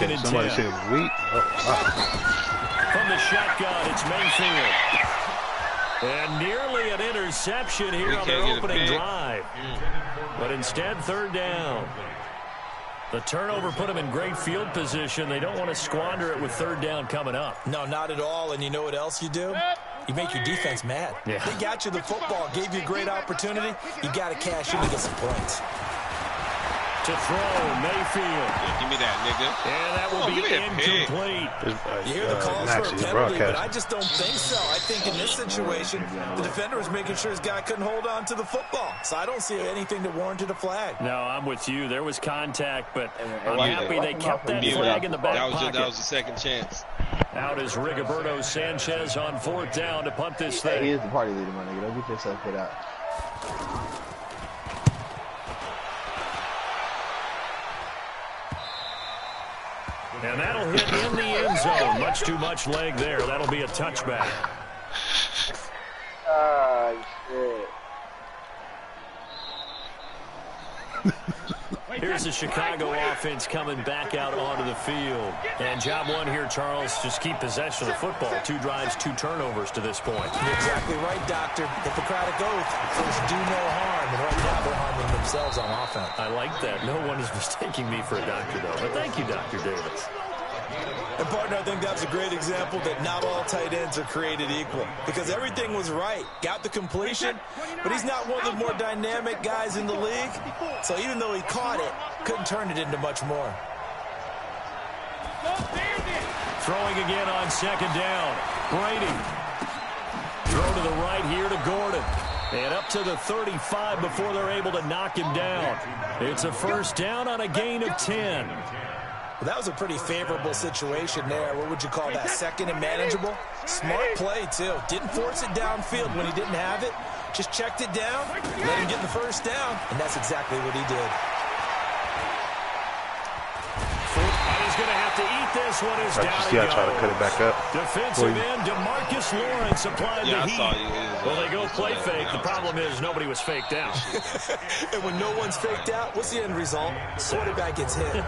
second and 10. Somebody said wheat. Oh, wow. From the shotgun, it's Mayfield. And nearly an interception here on their opening drive. But instead, third down. The turnover put them in great field position. They don't want to squander it with third down coming up. No, not at all. And you know what else you do? You make your defense mad. Yeah. They got you the football, gave you a great opportunity. You got to cash in and get some points. To throw, Mayfield. Yeah, give me that, nigga. And that will be incomplete. You hear the calls for a penalty, but I just don't think so. I think in this situation, the defender was making sure his guy couldn't hold on to the football. So I don't see anything that warranted a flag. No, I'm with you. There was contact, but I'm happy they kept that flag in the back pocket. That was the second chance. Out is Rigoberto Sanchez on fourth down to punt this thing. He is the party leader, my nigga. Don't get yourself put out. And that'll hit in the end zone. Much too much leg there. That'll be a touchback. Oh, shit. Here's the Chicago offense coming back out onto the field. And job one here, Charles, just keep possession of the football. 2 drives, 2 turnovers to this point. You're exactly right, Doctor. Hippocratic oath. First, do no harm. And right now, they're harming themselves on offense. I like that. No one is mistaking me for a doctor, though. But thank you, Dr. Davis. And, partner, I think that's a great example that not all tight ends are created equal. Because everything was right. Got the completion, but he's not one of the more dynamic guys in the league. So even though he caught it, couldn't turn it into much more. Throwing again on second down. Brady. Throw to the right here to Gordon. And up to the 35 before they're able to knock him down. It's a first down on a gain of 10. Well, that was a pretty favorable situation there. What would you call that? Second and manageable? Smart play, too. Didn't force it downfield when he didn't have it. Just checked it down, let him get the first down, and that's exactly what he did. And he's going to have to eat this one as down he goes. Try to cut it back up. Defensive end, DeMarcus Lawrence applied the heat. Well, they go play fake. The problem is nobody was faked out. And when no one's faked out, what's the end result? Quarterback gets hit.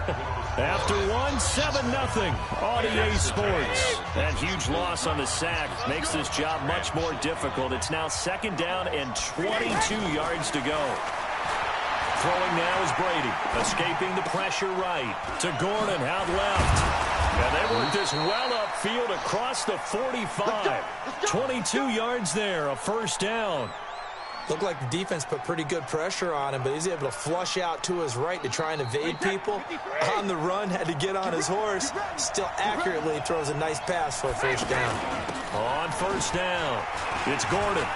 After 7-0, RDA Sports. That huge loss on the sack makes this job much more difficult. It's now second down and 22 yards to go. Throwing now is Brady, escaping the pressure right to Gordon out left. And they work this well upfield across the 45. 22 yards there, a first down. Looked like the defense put pretty good pressure on him, but he's able to flush out to his right to try and evade people. On the run, had to get on his horse. Still accurately throws a nice pass for a first down. On first down, it's Gordon.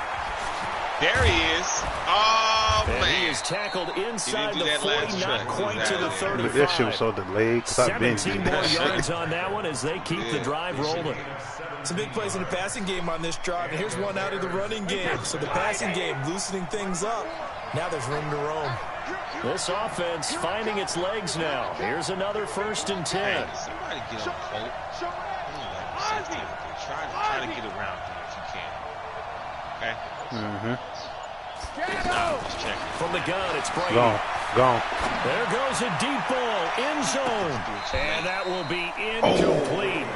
There he is. Oh, and man. He is tackled inside the 40, not quite to the 35. That shit was so delayed. 17 more yards on that one as they keep the drive rolling. Some big plays in the passing game on this drive, and here's one out of the running game. So the passing game loosening things up. Now there's room to roam. This offense finding its legs now. Here's another first and 10. Hey, somebody get on Colt. Try to get around him if you can. Okay? Just check. From the gun, it's Brady. Gone. There goes a deep ball, end zone. And that will be incomplete.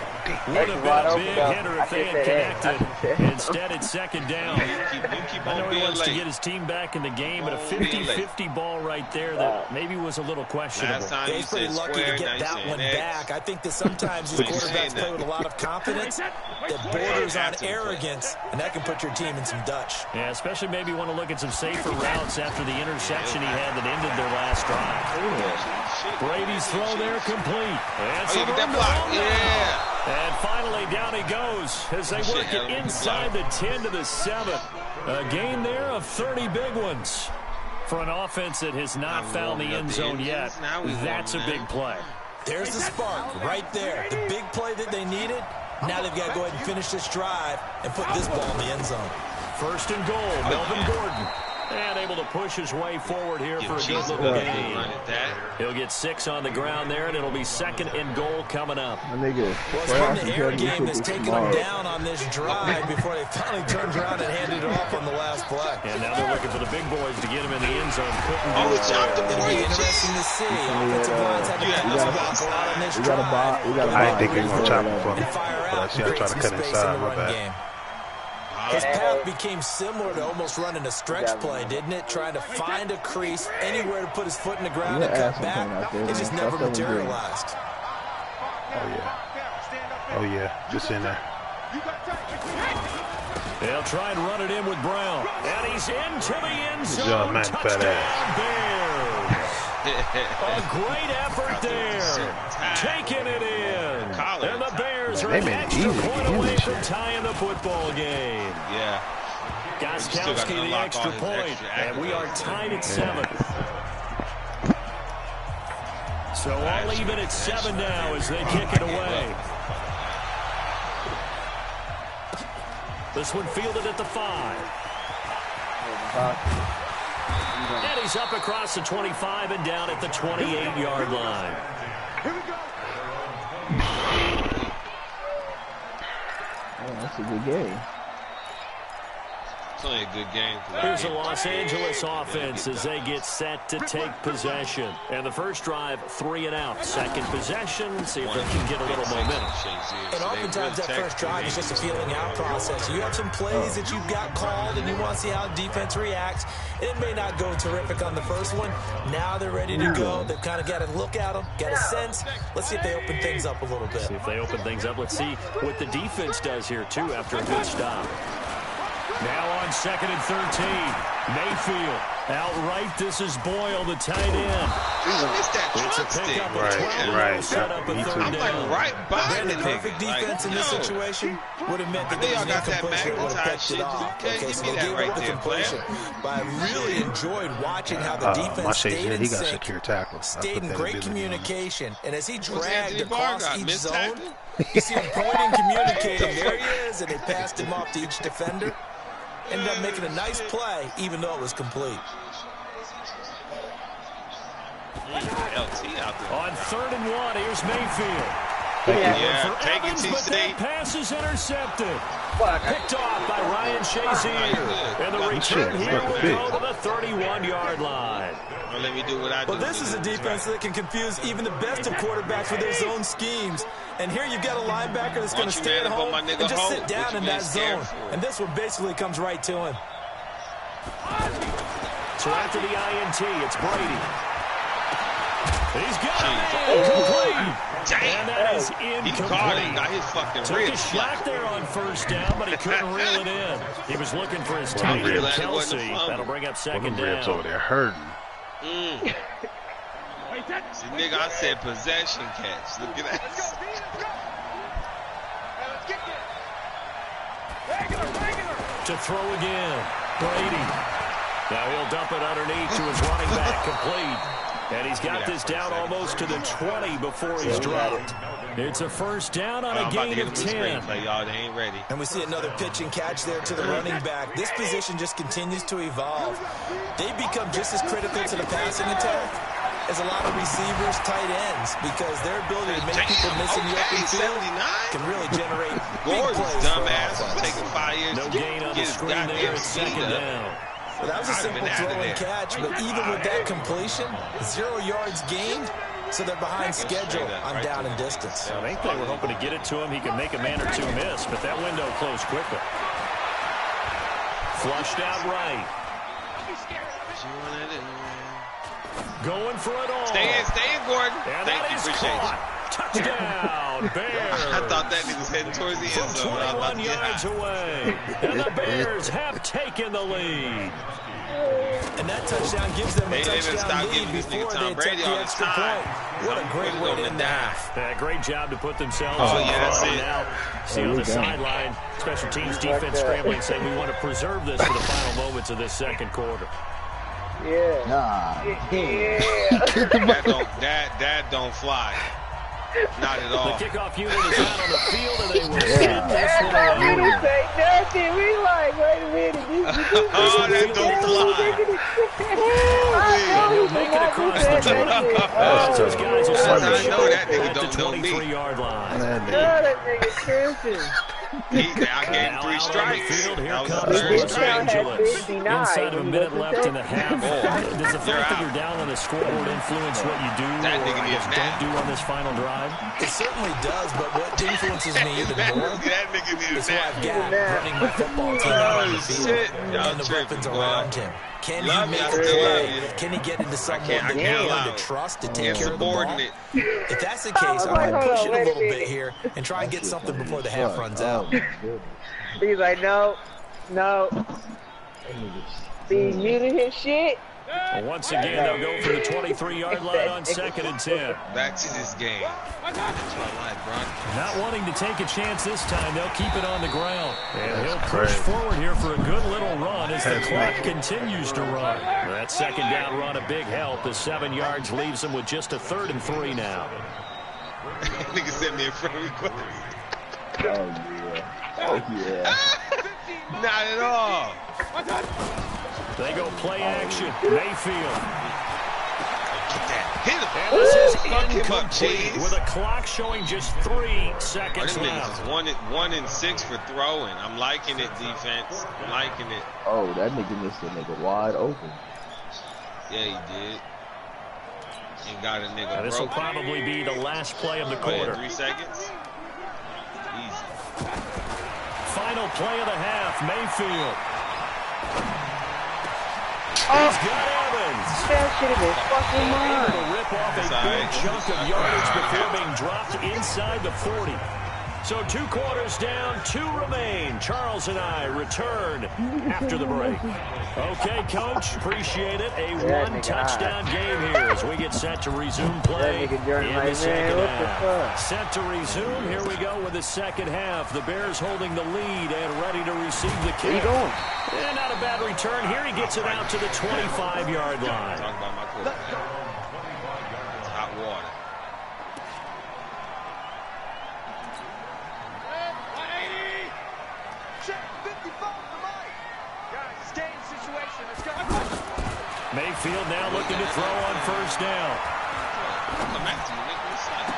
Would have been a big hitter if they had connected. Instead, it's second down. I know he wants to get his team back in the game, but a 50-50 ball right there that maybe was a little questionable. He's pretty lucky to get that one back. I think that sometimes these quarterbacks play with a lot of confidence that borders on arrogance, and that can put your team in some Dutch. Yeah, especially maybe want to look at some safer routes after the interception he had that ended their last drive. Brady's throw there complete. And finally down he goes as they work it inside the 10 to the 7. A gain there of 30 big ones. For an offense that has not found the end zone yet, that's a big play. There's the spark right there. The big play that they needed. Now they've got to go ahead and finish this drive and put this ball in the end zone. First and goal, Melvin Gordon. And able to push his way forward here for a good little game. He'll get 6 on the ground there, and it'll be 2nd and goal coming up. Well, it's been the air game that's taken them down on this drive before they finally turned around and handed it off on the last play. And now they're looking for the big boys to get him in the end zone. It'll be interesting to see. Offensive lines have to pass the ball a lot on this drive. I didn't think he was going to chop him for me. But I see I try to cut inside. My bad. His path became similar to almost running a stretch play, didn't it? Trying to find a crease, anywhere to put his foot in the ground and cut back. It just never materialized. Oh, yeah. Just in there. They'll try and run it in with Brown. And he's into the end zone. Good job, man. Touchdown, Bears. A great effort there. Taking it in. And the Bears are an extra point away from tying the football game. Yeah. Gostkowski the extra point. And we are tied at 7. So all even at 7 now as they kick it away. This one fielded at the 5. And he's up across the 25 and down at the 28-yard line. Here we go. Oh, that's a good game. It's only a good game. Here's the Los Angeles offense as they get set to take possession. And the first drive, 3 and out. Second possession, see if they can get a little momentum. And oftentimes that first drive is just a feeling out process. You have some plays that you've got called and you want to see how defense reacts. It may not go terrific on the first one. Now they're ready to go. They've kind of got to look at them, get a sense. Let's see if they open things up a little bit. See if they open things up. Let's see what the defense does here, too, after a good stop. Now on 2nd and 13. Mayfield outright. This is Boyle, the tight end. It's a pickup of 12. Right. Set up a 3rd I'm down. like right behind the perfect defense in this situation would have meant that there was an incompletion that would have picked it off. Okay, so they gave up the completion. But I really enjoyed watching how the defense stayed in sync, stayed in great communication. And as he dragged across each zone, you see him pointing, communicating. There he is, and they passed him off to each defender. Ended up making a nice play, even though it was complete. LT out there. On 3rd and 1, here's Mayfield. Yeah, take it, But that pass is intercepted. Picked off by Ryan Shazier. And the return here will go to the 31-yard line. Don't let me do what I do. But this is a defense that can confuse even the best of quarterbacks with their zone schemes. And here you've got a linebacker that's going to stay at home and just sit down in that zone. And this one basically comes right to him. So after the INT, it's Brady. He's got it. Complete. And that is incomplete. He caught it. Got his fucking Took a ribs shot there on 1st down, but he couldn't reel it in. He was looking for his tight end, Kelsey. That'll bring up 2nd down. Ribs over there hurting. See, nigga, I said possession catch. Look at that. To throw again. Brady. Now he'll dump it underneath to his running back. Complete. And he's got this down almost to the 20 before he's dropped. It's a 1st down on a gain of 10. Y'all, they ain't ready. And we see another pitch and catch there to the running back. This position just continues to evolve. They become just as critical to the passing attack as a lot of receivers, tight ends, because their ability to make people miss in the open field can really generate big plays. Dumbass was taking 5 years no to gain on the get his screen there goddamn at 2nd down. Well, that was a simple throw and catch, but even with that completion, 0 yards gained, so they're behind schedule on down and distance. I think they were hoping to get it to him. He could make a man or two miss, but that window closed quickly. Flushed out right. Going for it all. Stay in, Gordon. And Thank you, appreciate caught. Touchdown, Bears. I thought that nigga was heading towards the end zone. From 21 yards away. And the Bears have taken the lead. And that touchdown gives them a touchdown lead before they take the extra point. What a great way to end the half. Great job to put themselves on front now. See on the sideline, special teams defense scrambling, saying we want to preserve this for the final moments of this 2nd quarter. Yeah. That don't fly. Not at all. The kickoff unit is out on the field, and they will send this one out. We didn't say nothing. We like, wait a minute. Oh, that don't fly. He'll make it across the 20. Those guys will I start know that nigga at the don't know me. 23-yard line. That nigga tripping. I gave him 3 strikes. Here That was comes the 3rd Los strike. Angeles. 59. Inside of a minute left in the half. Does the fact that out. you're down on the scoreboard influence what you do That or nigga I guess needs don't nap. do on this final drive? It certainly does, but what influences me even more That nigga needs is who that. I've got running my football team out on the Oh, field shit. Y'all and the tripping, weapons boy. around him. Can Love he you, I make a still love play? you. Can he get into someone I that can't he's allow to it. trust to take care of the ball? Insubordinate. If that's the case, I might push it a little bit here and try and get something before the half runs out. He's like, no. He muted his shit. Well, once again, they'll go for the 23-yard line on 2nd and 10. Back to this game. That's what I like, bro. Not wanting to take a chance this time, they'll keep it on the ground. And he'll push forward here for a good little run as the clock continues to run. That 2nd down run a big help as 7 yards leaves them with just a 3rd and 3 now. Nigga sent me a friend request. Oh, yeah. Not at all. They go play action. Mayfield. Get that. Hit him. And this is Fuck him up, incomplete cheese. with a clock showing just 3 Oh, seconds them niggas left. is 1 and 6 for throwing. I'm liking it, defense. I'm liking it. Oh, that nigga missed a nigga wide open. Yeah, he did. He got a nigga This will broke. probably be the last play of the Oh, yeah, quarter. 3 seconds. Easy. Final play of the half, Mayfield. Oh, He's got Evans. that should have been fucking Able mine. to rip off a That's big all right. chunk of yardage before being dropped inside the 40. So 2 quarters down, 2 remain. Charles and I return after the break. Okay, Coach, appreciate it. A Yeah, 1-touchdown game here as we get set to resume play That nigga Jordan in like, the second man, what the half. fuck? Set to resume. Here we go with the second half. The Bears holding the lead and ready to receive the Where you kick. going? And not a bad return. Here he gets it out to the 25-yard line. Talk about my quarterback. It's hot water. Mayfield now looking to throw on 1st down. Come back to you, nigga. What's up?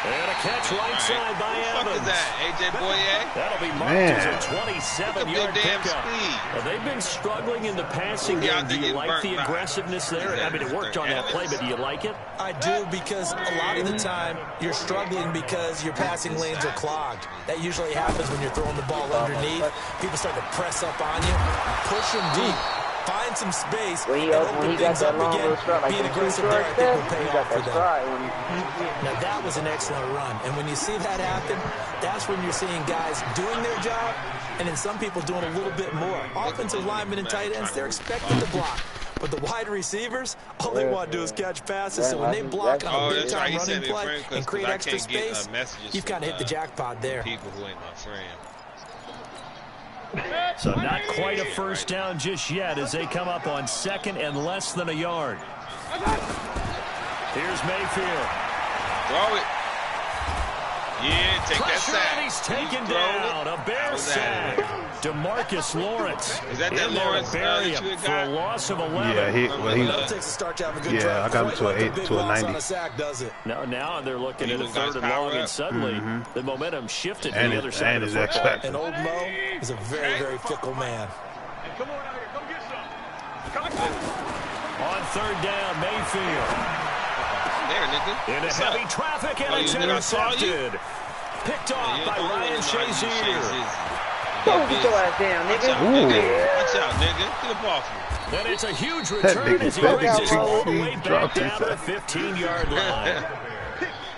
And a catch right side by Who the fuck is Evans. that? AJ Boye? That'll be marked Man. as a Look 27-yard up your damn pickup. speed. Well, they've been struggling in the passing Yeah, I game. Do think you it's like burnt the by. aggressiveness there? I mean, it worked on that play, but do you like it? I do, because a lot of the time you're struggling because your passing lanes are clogged. That usually happens when you're throwing the ball underneath. People start to press up on you, push them deep, find some space, When he and got open things that up long again. little stride, like Being the aggressive two there, I short think, will steps, pay he off got for that them. stride when Now, that was an excellent run. And when you see that happen, that's when you're seeing guys doing their job, and then some people doing a little bit more. Offensive linemen and tight ends, they're expected to block. But the wide receivers, all they want to do is catch passes. So when they block on a Oh, that's big-time right. He running sent me a play friend and create I extra can't get space, messages you've kind of from, hit the jackpot there. people who ain't my friend. So not quite a 1st down just yet as they come up on 2nd and less than a yard. Here's Mayfield. Throw it. Yeah, take that Pressure, sack. and he's taken You throw down. it. A bear I was sack. at it. DeMarcus Lawrence. Is that in there Lawrence, to bury that him you for got? a loss of 11. Yeah, It takes a start to have a good drive. I got him Quite to like an a 8 big to a loss 90. on a sack, does it? Now they're looking at a Even 3rd guys and long, power and up. suddenly the momentum shifted to And the other side and of is the football. expected. And old Mo is a very, very fickle man. On 3rd down, Mayfield. There, nigga. Into What's heavy up? traffic, and Oh, it's you nigga, I saw you. intercepted. Picked off Yeah, by don't Ryan really know how to use Shazier. Go get your ass down, Watch nigga. out, nigga. Watch out, nigga. Get up off me. And it's a huge That return nigga as he fell brings down us all the feet, way back dropped down his to the head. 15-yard line.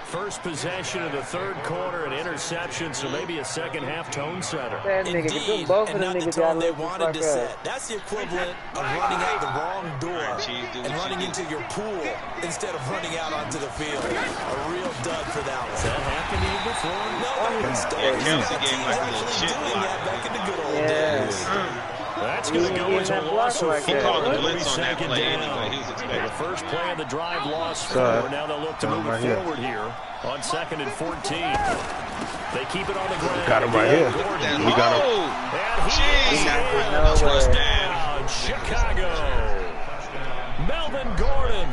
First possession of the 3rd quarter, an interception, so maybe a 2nd half tone setter. That nigga, Indeed, both of and them not the niggas got tone they left the wanted fuck to up. set. That's the equivalent of running out the wrong door Chief, do what and you running do. into your pool instead of running out onto the field. A real dud for that one. That happened to you before? No, but Yeah, he's Kelsey got gave teams like a little actually shit doing block. that back in the good old Yeah. days. That's going to go into a loss of 4. He called the blitz on that Second play down. anyway. He was expecting. The first play of the drive lost 4. Now they'll look to move it forward here on 2nd and 14. They keep it on the ground. Got him right here. We got him. And he's in. Touchdown, Chicago. Melvin Gordon,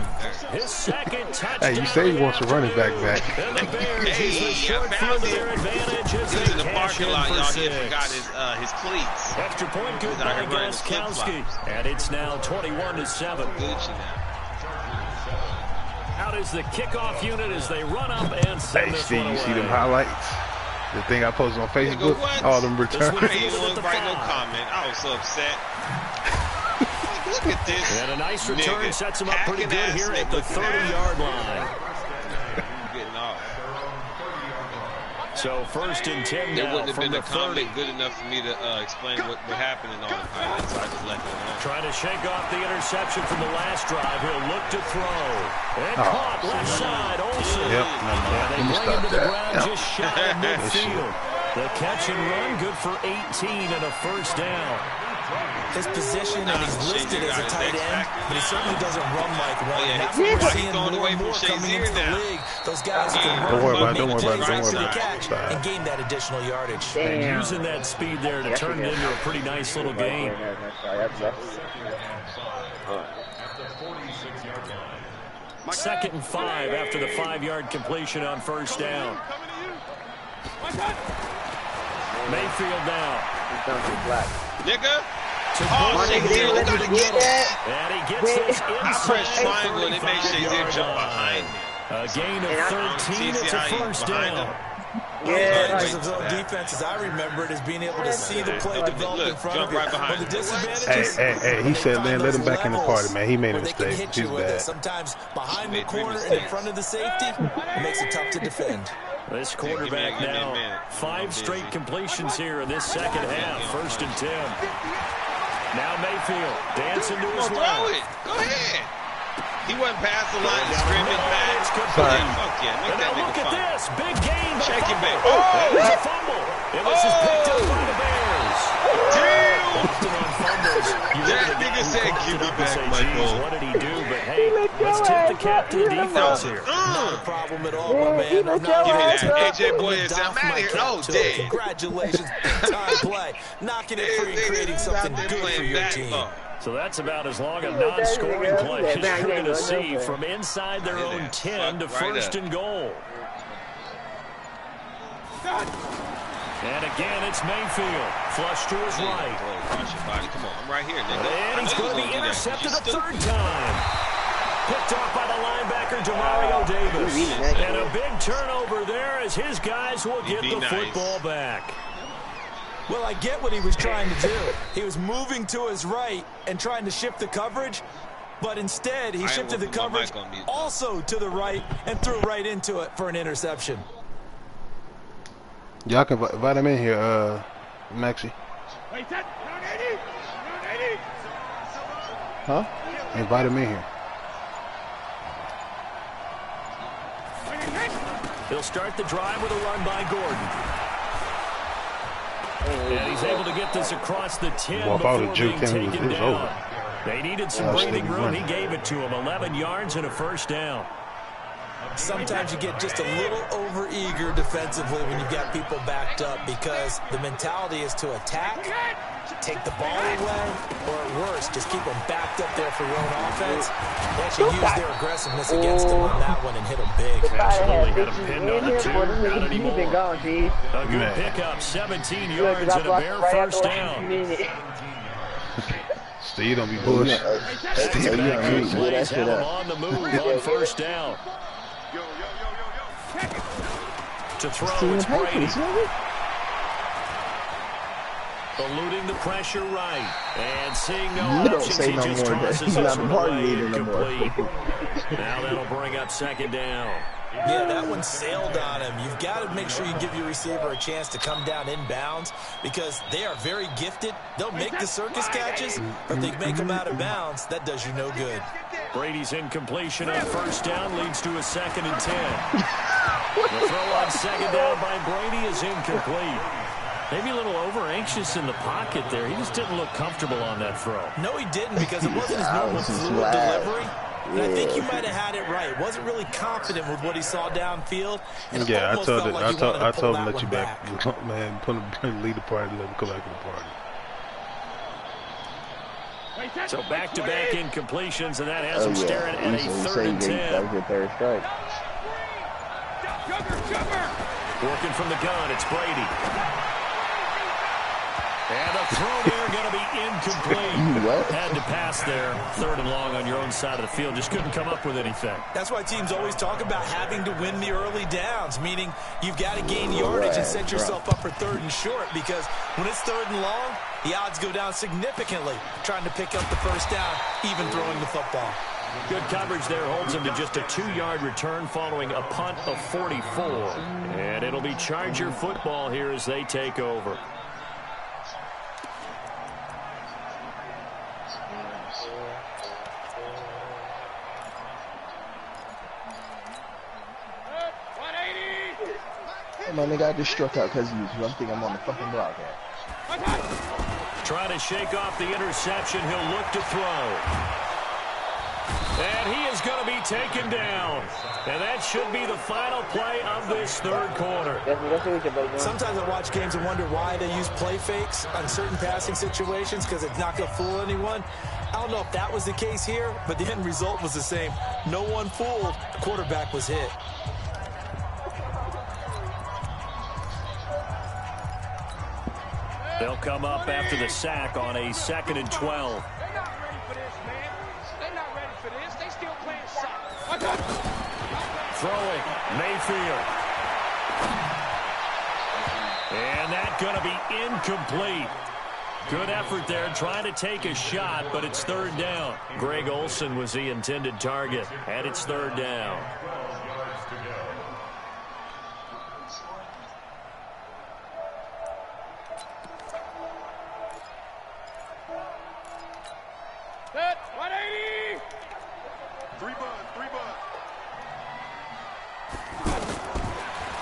his second touchdown. Hey, you say he wants a running back back. And the Bears use the Hey, I short found field to it. their advantage as He was in they the cash parking in lot, for y'all. He 6. forgot his cleats. Extra point good He's out by here running Gostkowski. And it's now 21-7. Gucci now. Out is the kickoff unit as they run up and send Hey, this Steve, one you see them away. highlights? The thing I posted on Facebook? What? All them returns. I ain't even write no comment. I was so upset. Look at this. And a nice return nigga. sets him up pretty good Hacking here ass at the nigga. 30-yard line. Getting off. So 1st and 10 There now wouldn't have from been the a comment 30. good enough for me to explain what happened in all the highlights, so I just left it alone. Trying to shake off the interception from the last drive. He'll look to throw. And caught left side, Olsen. Yep, And they bring him to the ground just shy of midfield. The catch and run good for 18 and a first down. His position, and he's listed as a tight end, but he certainly doesn't run like one. Oh, yeah, That's what we're he's seeing going more away and from more coming Shazier into the now. league. Those guys can Don't run, worry about it, make don't worry about it, plays don't after worry the about it. catch, Sorry. and gain that additional yardage. And using that speed there to turn it into a pretty nice little game. Second and 5 after the 5-yard completion on first down. Mayfield now. Nigga. Oh, Shazier, you gotta get him. And he gets this I inside pressed triangle and it made 35-yard Shazier jump line. behind me. A gain of 13. It's a first down. Advantages of zone defense, as I remember it, is being able to see the play develop in front of you. But the disadvantage Hey, he said, man, let him back in the party, man. He made a mistake. He's bad. Sometimes behind the corner and in front of the safety, it makes it tough to defend. This quarterback now 5 straight completions here in this second half. 1st and 10. Now Mayfield dancing to his Throw left. it. Go ahead. He wasn't past the line of scrimmage, man. Sorry. Fuck yeah. Make And that now look nigga at fun. this. Big gain. but Shake it fumble. back. It was a fumble. And this is picked up by the Bears. Damn. Often on fumbles, you look at the guy nigga who said, caught "Give it me up and back say, my geez, ball." what did he do? But hey, let's tip the cap to the defense here. Not a problem at all, my man. I'm not Give me giving that. it AJ boy to is him. I'm out of here. Oh, So damn. congratulations, big time play. Knocking it free and creating something good for your team. So that's about as long a non-scoring play as you're going to see from inside their own 10 to 1st and goal. And again, it's Mayfield. Flush to his right. Cross your body. Come on. I'm right here, nigga. And he's going to be do that. intercepted You a stupid. 3rd time. Picked off by the linebacker, Demario Davis. And a big turnover there as his guys will get the football back. Well, I get what he was trying to do. He was moving to his right and trying to shift the coverage, but instead he shifted the coverage also to the right and threw right into it for an interception. Y'all can invite him in here, Maxie. Huh? Invite him in here. He'll start the drive with a run by Gordon. And he's able to get this across the 10 Well, if I before would've being juked him, it taken was down. over. They needed some breathing room. He gave it to him. 11 yards and a first down. Sometimes you get just a little over-eager defensively when you've got people backed up because the mentality is to attack, take the ball away, or at worst, just keep them backed up there for your own offense. They actually use their aggressiveness against them on that one and hit them big. Absolutely. Had him pinned on the 2. Not anymore. A good Man. pickup. 17 yards and a bare first down. Steve, don't be bullshit. Steve, plays have him on the move on first down. To throw, it's Brady. Eluding the pressure right. And seeing no options, he just tosses this one away incomplete. Now that'll bring up 2nd down. Yeah, that one sailed on him. You've got to make sure you give your receiver a chance to come down inbounds because they are very gifted. They'll make the circus catches, but if they make them out of bounds, that does you no good. Brady's incompletion on first down leads to a 2nd and 10. The throw on 2nd down by Brady is incomplete. Maybe a little over-anxious in the pocket there. He just didn't look comfortable on that throw. No, he didn't, because it wasn't his normal fluid delivery. And I think you might have had it right. Wasn't really confident with what he saw downfield. And yeah, I told him to let you back. Man, lead the party, let him come back to the party. So back-to-back incompletions, and that has him staring at a 3rd and 10. That was your third strike. Working from the gun, it's Brady. And the throw there going to be incomplete. Had to pass there. 3rd and long on your own side of the field. Just couldn't come up with anything. That's why teams always talk about having to win the early downs, meaning you've got to gain yardage and set yourself up for 3rd and short, because when it's 3rd and long, the odds go down significantly trying to pick up the first down, even throwing the football. Good coverage there holds him to just a 2-yard return following a punt of 44. And it'll be Charger football here as they take over. My nigga, I just struck out because you. I think I'm on the fucking broadcast. Trying to shake off the interception. He'll look to throw. And he is going to be taken down. And that should be the final play of this 3rd quarter. Sometimes I watch games and wonder why they use play fakes on certain passing situations, because it's not going to fool anyone. I don't know if that was the case here, but the end result was the same. No one fooled. The quarterback was hit. They'll come up after the sack on a 2nd and 12. Throwing, Mayfield. And that's going to be incomplete. Good effort there, trying to take a shot, but it's 3rd down. Greg Olsen was the intended target, and it's 3rd down.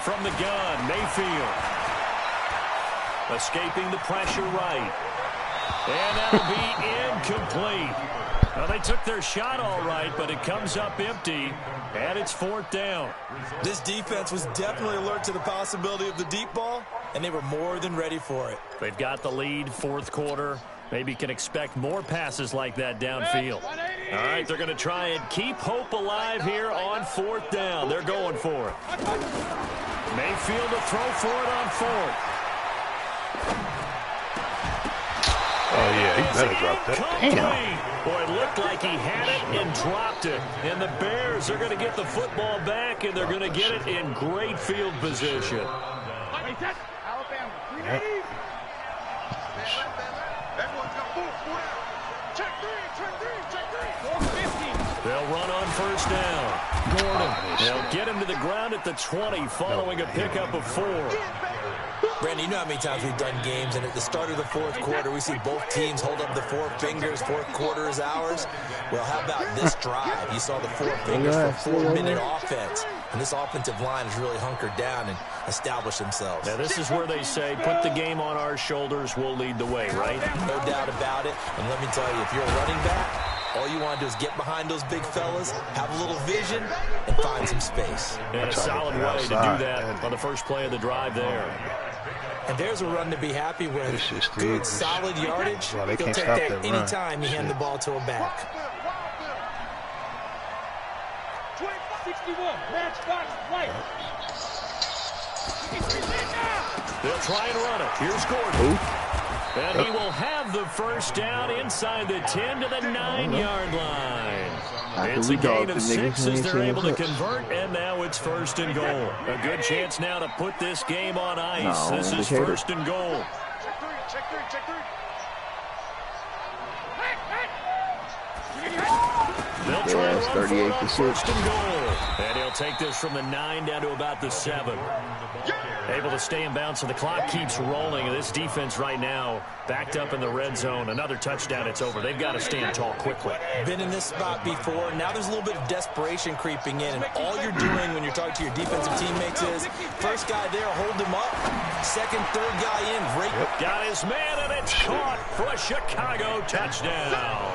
From the gun, Mayfield. Escaping the pressure right. And that'll be incomplete. Well, they took their shot all right, but it comes up empty, and it's 4th down. This defense was definitely alert to the possibility of the deep ball, and they were more than ready for it. They've got the lead, 4th quarter. Maybe can expect more passes like that downfield. All right, they're going to try and keep hope alive here on 4th down. They're going for it. Mayfield to throw for it on 4th. Oh, yeah, he better drop that. Damn. Boy, it looked like he had it and dropped it. And the Bears are going to get the football back, and they're going to get it in great field position. Yep. They'll run on 1st down. Gordon, they'll get him to the ground at the 20 following a pickup of 4. Brandon, you know how many times we've done games, and at the start of the 4th quarter, we see both teams hold up the 4 fingers. 4th quarter is ours. Well, how about this drive? You saw the 4 fingers for 4-minute offense. And this offensive line has really hunkered down and established themselves. Now, this is where they say, put the game on our shoulders, we'll lead the way, right? No doubt about it. And let me tell you, if you're a running back, all you want to do is get behind those big fellas, have a little vision, and find some space. And a solid way to do that on the first play of the drive there. And there's a run to be happy with. Good, solid yardage. Well, they He'll can't take stop that that any run. time you hand the ball to a back. 61, matchbox right. They'll try and run it. Here's Gordon. And he will have the first down inside the 10 to the 9-yard line. It's a gain of 6 as they're able to convert, and now it's 1st and goal. A good chance now to put this game on ice. This is 1st and goal. Check three. They'll try and run for it on 38-6. 1st and goal. And he'll take this from the 9 down to about the 7. Able to stay in bounds, so the clock keeps rolling. This defense right now backed up in the red zone. Another touchdown, it's over. They've got to stand tall quickly. Been in this spot before. Now there's a little bit of desperation creeping in, and all you're doing when you're talking to your defensive teammates is first guy there, hold him up. Second, third guy in. Great. Got his man, and it's caught for a Chicago touchdown.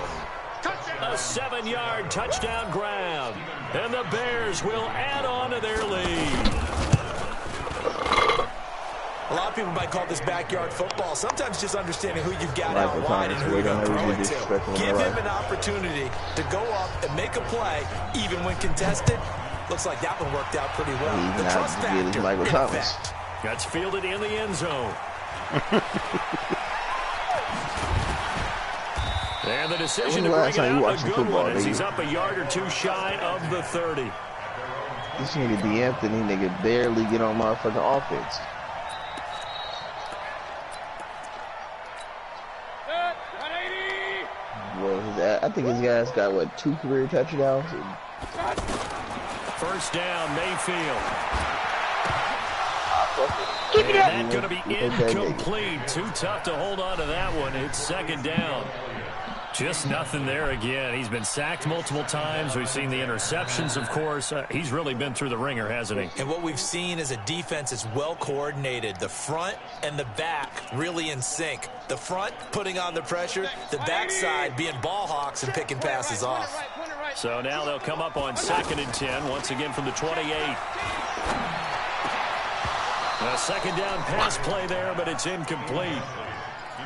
A 7-yard touchdown grab, and the Bears will add on to their lead. A lot of people might call this backyard football. Sometimes just understanding who you've got out wide and who you're going to throw it to. Give him an opportunity to go up and make a play, even when contested. Looks like that one worked out pretty well. The trust factor, in effect. That's fielded in the end zone. And the decision to bring it out, a good one, as he's up a yard or two shy of the 30. This nigga D'Anthony, nigga barely get on motherfucking offense. Well, I think his guy's got, what, 2 career touchdowns? First down, Mayfield. Keep it up. And that's going to be incomplete. Too tough to hold on to that one. It's second down. Just nothing there again. He's been sacked multiple times. We've seen the interceptions, of course. He's really been through the ringer, hasn't he? And what we've seen is a defense that's well coordinated. The front and the back really in sync. The front putting on the pressure, the backside being ball hawks and picking passes off. So now they'll come up on 2nd and 10, once again from the 28. A second down pass play there, but it's incomplete.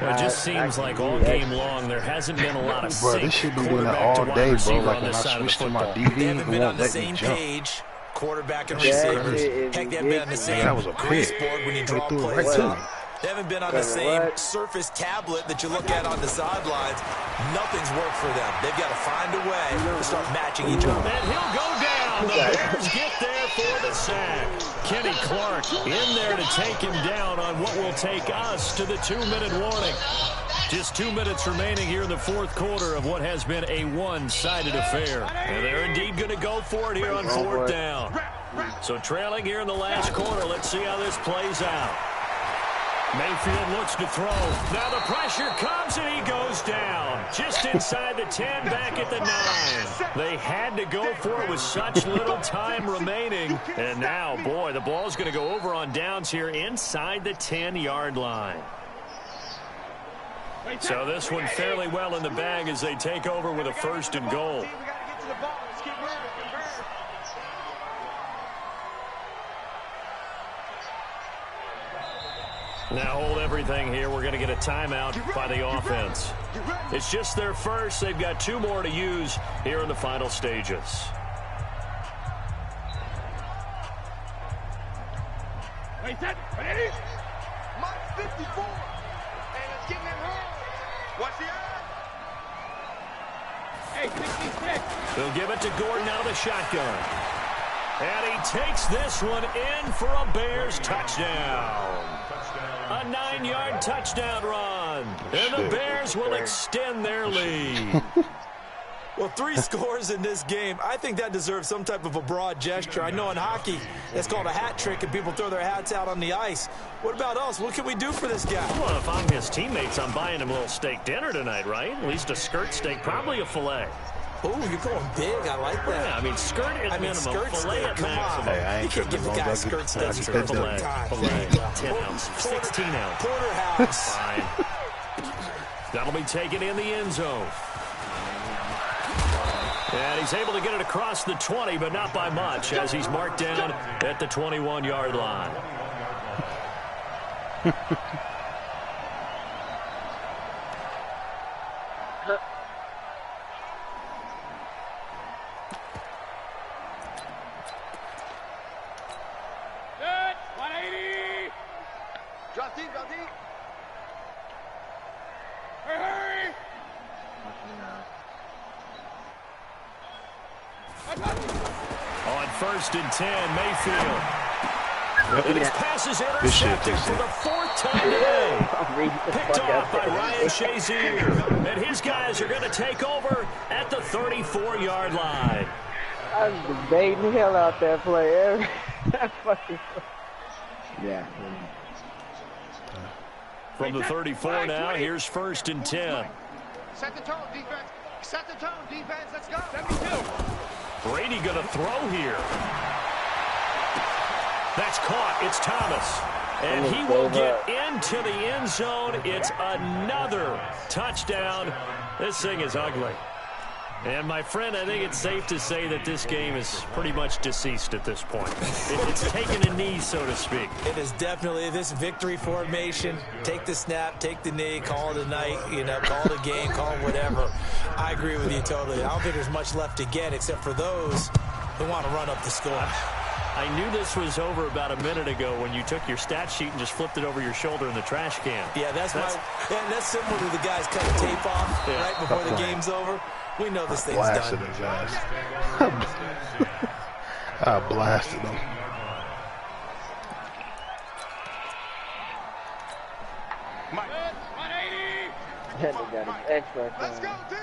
It just seems like all game long there hasn't been a lot of sync. Bro, this should be doing that all day, bro. Like when I switch to my DB, they haven't been on the same page. Quarterback and receivers. Heck, they haven't been on the same grease board when you draw plays up. They haven't been on the same Surface tablet that you look at on the sidelines. Nothing's worked for them. They've got to find a way to start matching each other. And he'll go down. The Bears get there for the sack. Kenny Clark in there to take him down on what will take us to the 2-minute warning. Just 2 minutes remaining here in the fourth quarter of what has been a one-sided affair. And they're indeed going to go for it here on 4th down. So trailing here in the last quarter. Let's see how this plays out. Mayfield looks to throw. Now the pressure comes and he goes down. Just inside the 10, back at the 9. They had to go for it with such little time remaining. And now, boy, the ball's going to go over on downs here inside the 10-yard line. So this one fairly well in the bag as they take over with a 1st and goal. Now hold everything here. We're going to get a timeout by the offense. It's just their first. They've got 2 more to use here in the final stages. Mark 54. And it's getting it hard. Watch the eye. Hey, 66. They'll give it to Gordon out of the shotgun. And he takes this one in for a Bears touchdown. A 9-yard touchdown run. And the Bears will extend their lead. Well, 3 scores in this game. I think that deserves some type of a broad gesture. I know in hockey, that's called a hat trick, and people throw their hats out on the ice. What about us? What can we do for this guy? Well, if I'm his teammates, I'm buying him a little steak dinner tonight, right? At least a skirt steak, probably a filet. Oh, you're going big. I like that. Yeah, I mean, skirt at minimum, skirt filet at maximum. Hey, I ain't you can't give the guy skirt steak for Filet, 10 ounce, 16 ounce. Porterhouse. Fine. That'll be taken in the end zone. And he's able to get it across the 20, but not by much, as he's marked down at the 21-yard line. Good. 180. Drop deep, drop deep. Hurry. On 1st and 10, Mayfield. And his pass is intercepted for the 4th time today. Picked off by Ryan Shazier. And his guys are going to take over at the 34-yard line. I was debating the hell out that play. Yeah. From the 34 now, here's 1st and 10. Set the tone, defense. Set the tone, defense. Let's go. 72. Brady going to throw here. That's caught. It's Thomas. And he will get into the end zone. It's another touchdown. This thing is ugly. And, my friend, I think it's safe to say that this game is pretty much deceased at this point. It's taken a knee, so to speak. It is definitely this victory formation. Take the snap, take the knee, call it a night, call it a game, call it whatever. I agree with you totally. I don't think there's much left to get except for those who want to run up the score. I knew this was over about a minute ago when you took your stat sheet and just flipped it over your shoulder in the trash can. Yeah, that's similar to the guys cutting tape off right before the game's over. We know this thing's done. His ass. I blasted him. Let's go, D.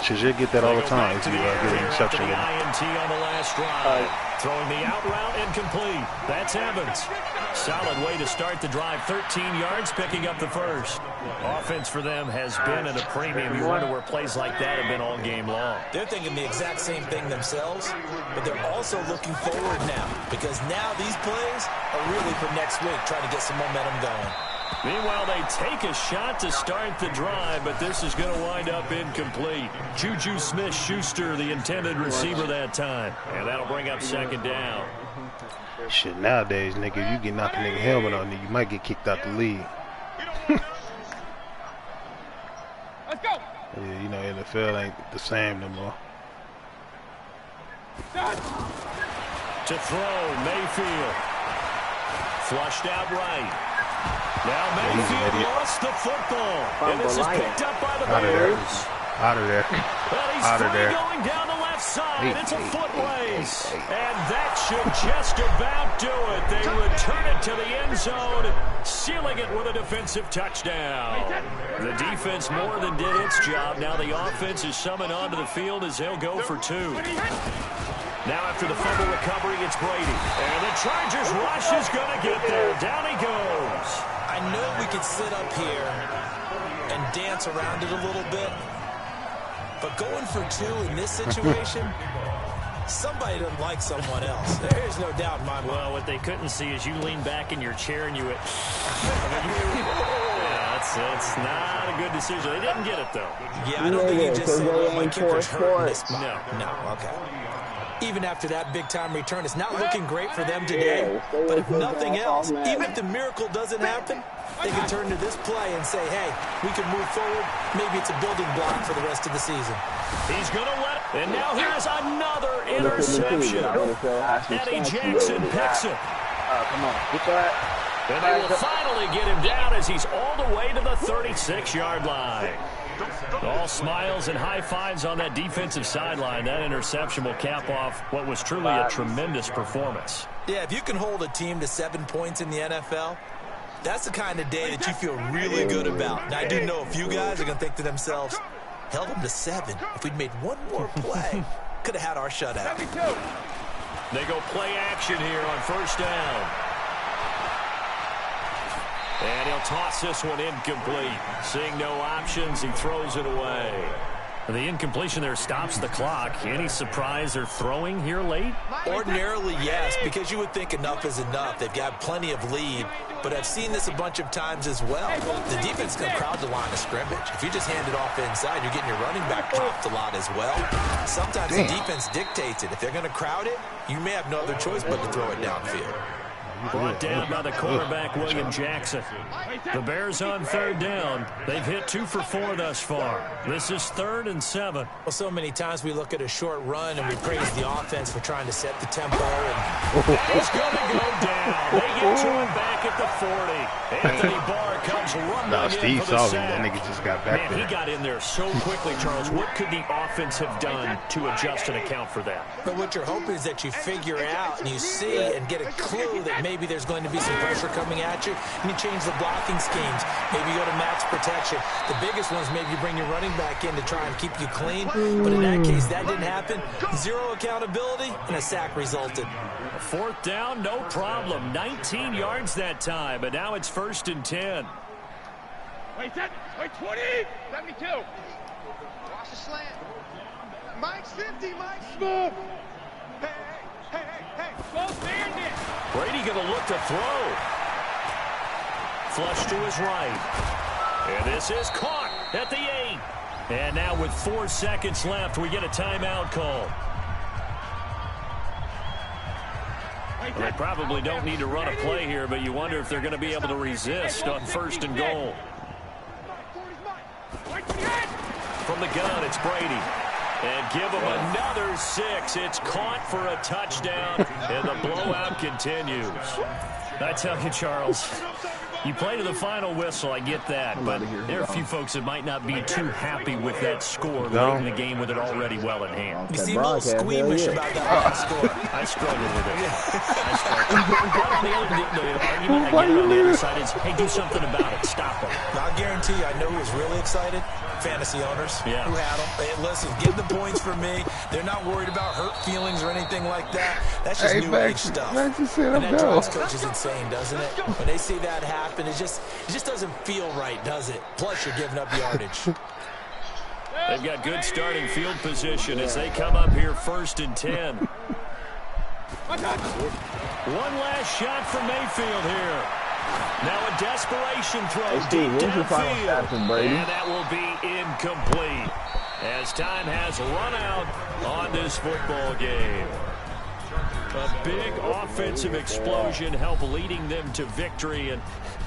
Should get that all the time if you get an interception. The INT on the last drive. Throwing the out route incomplete. That's Evans. Solid way to start the drive. 13 yards, picking up the first. Offense for them has been at a premium. You wonder where plays like that have been all game long. They're thinking the exact same thing themselves, but they're also looking forward now because now these plays are really for next week, trying to get some momentum going. Meanwhile, they take a shot to start the drive, but this is going to wind up incomplete. Juju Smith-Schuster, the intended receiver that time. And that'll bring up 2nd down. Shit, nowadays, nigga, if you get knocked a nigga helmet on you, you might get kicked out the league. Let's go. Yeah, NFL ain't the same no more. To throw, Mayfield. Flushed out right. Now Mayfield lost the football. And this is picked up by the Bears. Out of there. Well, he's going down the left side. It's a foot race. And that should just about do it. They return it to the end zone, sealing it with a defensive touchdown. The defense more than did its job. Now the offense is summoned onto the field as they'll go for 2. Now after the fumble recovery, it's Brady. And the Chargers rush is going to get there. Down he goes. I know we could sit up here and dance around it a little bit, but going for 2 in this situation, somebody doesn't like someone else. There's no doubt in my mind. Well, what they couldn't see is you lean back in your chair and you went, it's not a good decision. They didn't get it, though. Yeah, I don't think you just say, well, my kicker's hurt in this spot. No, okay. Even after that big-time return, it's not looking great for them today. But if nothing else, even if the miracle doesn't happen, they can turn to this play and say, hey, we can move forward. Maybe it's a building block for the rest of the season. He's going to let it. And now here's another interception. Eddie Jackson picks it. Come on, get that. And they will finally get him down as he's all the way to the 36-yard line. All smiles and high fives on that defensive sideline. That interception will cap off what was truly a tremendous performance. Yeah, if you can hold a team to 7 points in the NFL, that's the kind of day that you feel really good about. And I do know a few guys are going to think to themselves, held them to 7. If we'd made one more play, could have had our shutout. They go play action here on 1st down. And he'll toss this one incomplete. Seeing no options, he throws it away. The incompletion there stops the clock. Any surprise they're throwing here late? Ordinarily, yes, because you would think enough is enough. They've got plenty of lead, but I've seen this a bunch of times as well. The defense can crowd the line of scrimmage. If you just hand it off inside, you're getting your running back dropped a lot as well. Sometimes the defense dictates it. If they're going to crowd it, you may have no other choice but to throw it downfield. Brought down by the quarterback, William Jackson. The Bears on 3rd down. They've hit 2 for 4 thus far. This is 3rd and 7. Well, so many times we look at a short run and we praise the offense for trying to set the tempo. He's going to go down. They get to him back at the 40. Anthony Barr comes comes rumbling Nah, in Steve for the saw him. sack. That nigga just got back Man, there. he got in there so quickly, Charles. What could the offense have done to adjust and account for that? But what you're hoping is that you figure out and you see and get a clue that maybe there's going to be some pressure coming at you, and you change the blocking schemes. Maybe you go to max protection. The biggest one is maybe you bring your running back in to try and keep you clean. But in that case, that didn't happen. Zero accountability, and a sack resulted. Fourth down, no problem. 19 yards that time, but now it's 1st and 10. Wait, 20. 72. Watch the slant. Mike's 50. Mike's smooth. Hey. Both bandit. Brady going to look to throw. Flush to his right. And this is caught at the 8. And now with 4 seconds left, we get a timeout call. Well, they probably don't need to run a play here, but you wonder if they're going to be able to resist on 1st and goal. From the gun, it's Brady. And give him another 6. It's caught for a touchdown, and the blowout continues. I tell you, Charles, you play to the final whistle, I get that, but there are a few folks that might not be too happy with that score late in the game with it already well in hand. You seem a little squeamish about that last score. I struggle with it. But on the argument again on the other side is, hey, do something about it. Stop it. Now, I guarantee you, I know who's really excited. Fantasy owners who had them. Hey, listen, get the points for me. They're not worried about hurt feelings or anything like that. That's just new age stuff. And that drives coaches insane, doesn't it? When they see that happen, it just doesn't feel right, does it? Plus, you're giving up yardage. They've got good starting field position as they come up here 1st and 10. One last shot from Mayfield here. Now a desperation throw deep downfield. And that will be incomplete as time has run out on this football game. A big offensive explosion helped leading them to victory, and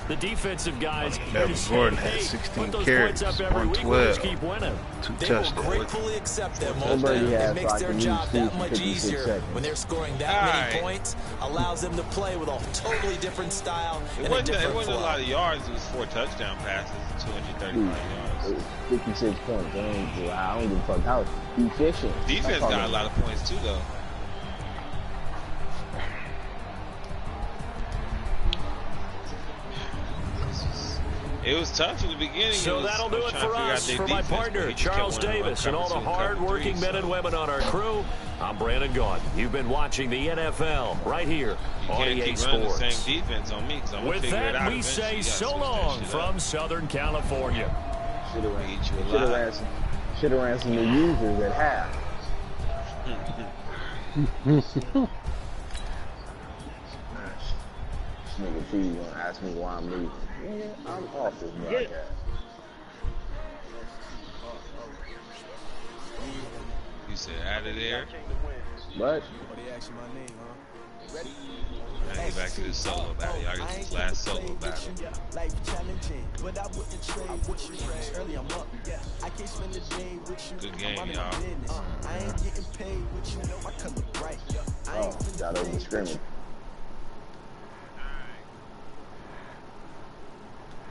the defensive guys just Gordon hey, had 16 put those carries, points up every week. We'll just keep winning. 2 They will touchdowns. gratefully accept them, won't they? It makes their job that much easier when they're scoring that many points. Allows them to play with a totally different style and a different It wasn't a flow. lot of yards. It was 4 touchdown passes, 235 yards. 56 points. I don't give a fuck how efficient. Defense got a lot of points too, though. It was tough in the beginning. So that'll do it for us. For my partner, Charles Davis, and all the hard-working men and women on our crew, I'm Brandon Gaudin. You've been watching the NFL right here on EA Sports. The same defense on me, with that, we say so long from Southern California. Should have ran some new users at half. This nigga T gonna ask me why I'm leaving. Yeah, I'm off this broadcast. You said out of there. What? Now get back to this solo battle. Y'all get this last solo battle. Good game, y'all. Oh, got over the scrimmage.